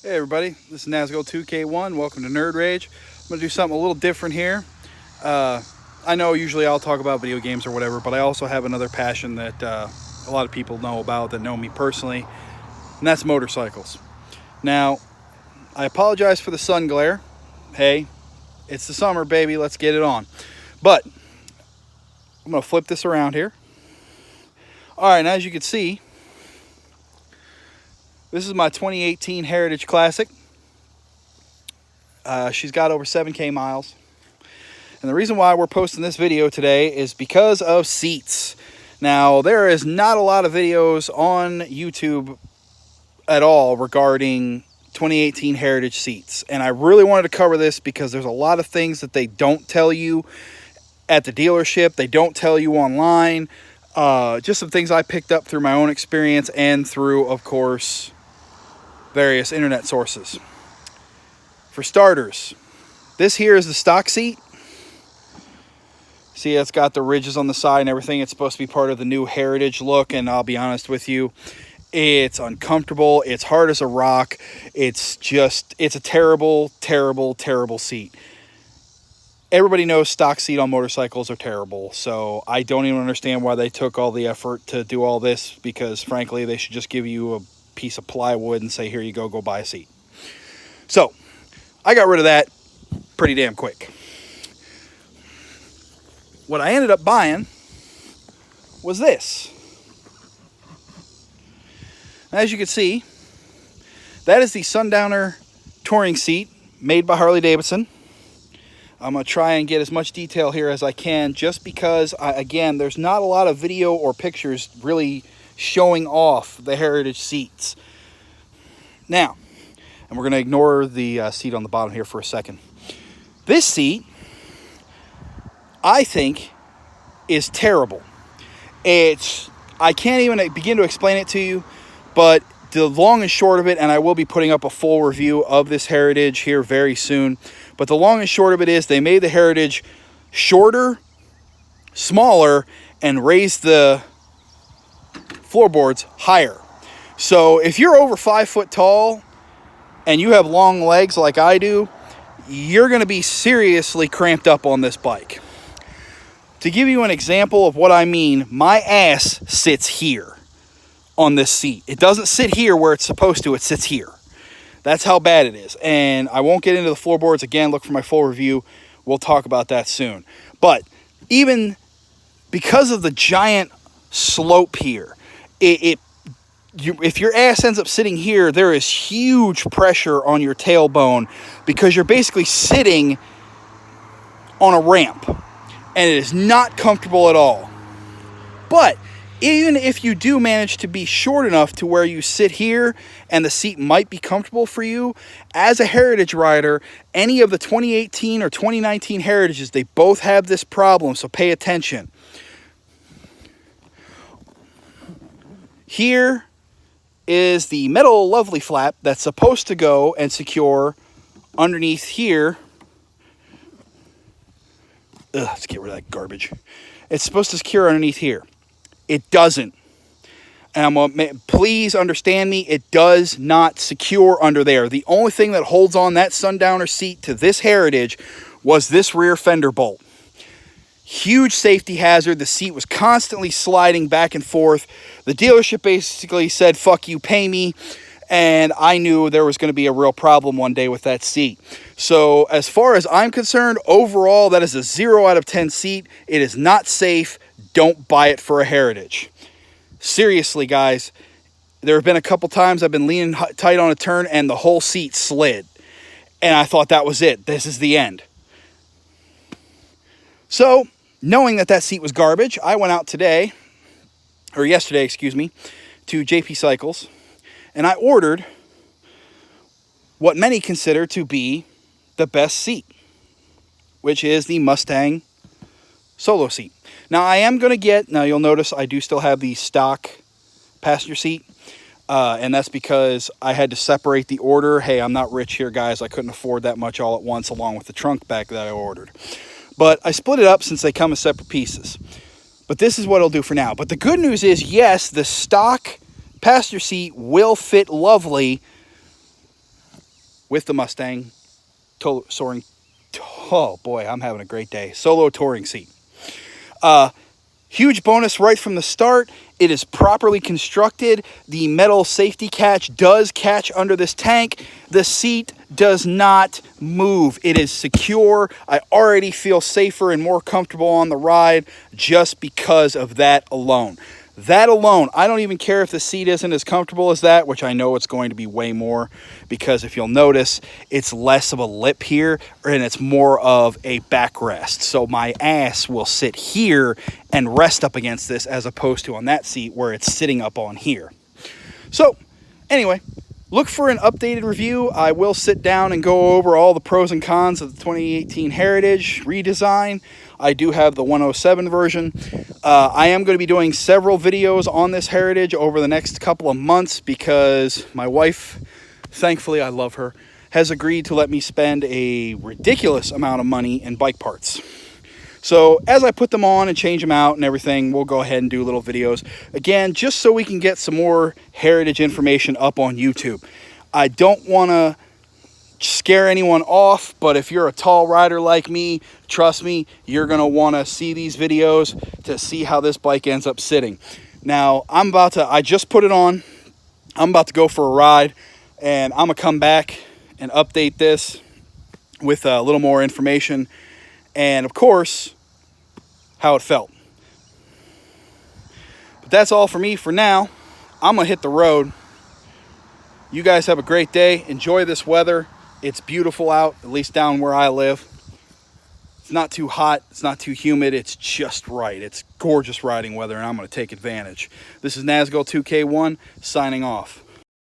Hey everybody, this is Nazgo2K1. Welcome to Nerd Rage. I'm going to do something a little different here. Uh, I know usually I'll talk about video games or whatever, but I also have another passion that a lot of people know about that know me personally, and that's motorcycles. Now, I apologize for the sun glare. Hey, it's the summer, baby. Let's get it on. But I'm going to flip this around here. All right, and as you can see, this is my 2018 Heritage Classic. She's got over 7K miles. And the reason why we're posting this video today is because of seats. Now, there is not a lot of videos on YouTube at all regarding 2018 Heritage seats. And I really wanted to cover this because there's a lot of things that they don't tell you at the dealership. They don't tell you online. Just some things I picked up through my own experience and through, of course, various internet sources. For starters, this here is the stock seat. See, it's got the ridges on the side and everything. It's supposed to be part of the new Heritage look, and I'll be honest with you, it's uncomfortable. It's hard as a rock. It's a terrible, terrible, terrible seat. Everybody knows stock seat on motorcycles are terrible, so I don't even understand why they took all the effort to do all this, because frankly, they should just give you a piece of plywood and say, here you go buy a seat. So, I got rid of that pretty damn quick. What I ended up buying was this. As you can see, that is the Sundowner touring seat made by Harley Davidson. I'm going to try and get as much detail here as I can, just because, again, there's not a lot of video or pictures really showing off the Heritage seats. Now, and we're going to ignore the seat on the bottom here for a second. This seat, I think, is terrible. I can't even begin to explain it to you, but the long and short of it, and I will be putting up a full review of this Heritage here very soon, but the long and short of it is they made the Heritage shorter, smaller, and raised the floorboards higher. So if you're over 5 foot tall and you have long legs like I do, you're going to be seriously cramped up on this bike. To give you an example of what I mean, my ass sits here on this seat. It doesn't sit here where it's supposed to. It sits here. That's how bad it is. And I won't get into the floorboards. Again, look for my full review. We'll talk about that soon. But even because of the giant slope here, if your ass ends up sitting here, there is huge pressure on your tailbone because you're basically sitting on a ramp. And it is not comfortable at all. But even if you do manage to be short enough to where you sit here and the seat might be comfortable for you, as a Heritage rider, any of the 2018 or 2019 Heritages, they both have this problem, so pay attention. Here is the metal lovely flap that's supposed to go and secure underneath here. Let's get rid of that garbage. It's supposed to secure underneath here. It doesn't. And please understand me, it does not secure under there. The only thing that holds on that Sundowner seat to this Heritage was this rear fender bolt. Huge safety hazard. The seat was constantly sliding back and forth. The dealership basically said, fuck you, pay me. And I knew there was going to be a real problem one day with that seat. So as far as I'm concerned, overall, that is a 0 out of 10 seat. It is not safe. Don't buy it for a Heritage. Seriously, guys, there have been a couple times I've been leaning tight on a turn and the whole seat slid. And I thought that was it. This is the end. So, knowing that seat was garbage, I went out yesterday, to JP Cycles. And I ordered what many consider to be the best seat, which is the Mustang solo seat. Now, you'll notice I do still have the stock passenger seat, and that's because I had to separate the order. Hey, I'm not rich here, guys. I couldn't afford that much all at once, along with the trunk back that I ordered. But I split it up since they come as separate pieces. But this is what I'll do for now. But the good news is, yes, the stock passenger seat will fit lovely with the Mustang soaring. Oh boy, I'm having a great day. Solo touring seat. Huge bonus right from the start. It is properly constructed. The metal safety catch does catch under this tank. The seat does not move. It is secure. I already feel safer and more comfortable on the ride just because of that alone. That alone, I don't even care if the seat isn't as comfortable as that, which I know it's going to be way more, because if you'll notice, it's less of a lip here, and it's more of a backrest. So my ass will sit here and rest up against this, as opposed to on that seat where it's sitting up on here. So anyway, look for an updated review. I will sit down and go over all the pros and cons of the 2018 Heritage redesign. I do have the 107 version. I am going to be doing several videos on this Heritage over the next couple of months because my wife, thankfully I love her, has agreed to let me spend a ridiculous amount of money in bike parts. So as I put them on and change them out and everything, we'll go ahead and do little videos. Again, just so we can get some more Heritage information up on YouTube. I don't want to scare anyone off, but if you're a tall rider like me, trust me, you're going to want to see these videos to see how this bike ends up sitting. Now, I just put it on. I'm about to go for a ride, and I'm going to come back and update this with a little more information. And of course, how it felt. But that's all for me for now. I'm going to hit the road. You guys have a great day. Enjoy this weather. It's beautiful out, at least down where I live. It's not too hot. It's not too humid. It's just right. It's gorgeous riding weather, and I'm going to take advantage. This is Nazgul 2K1 signing off.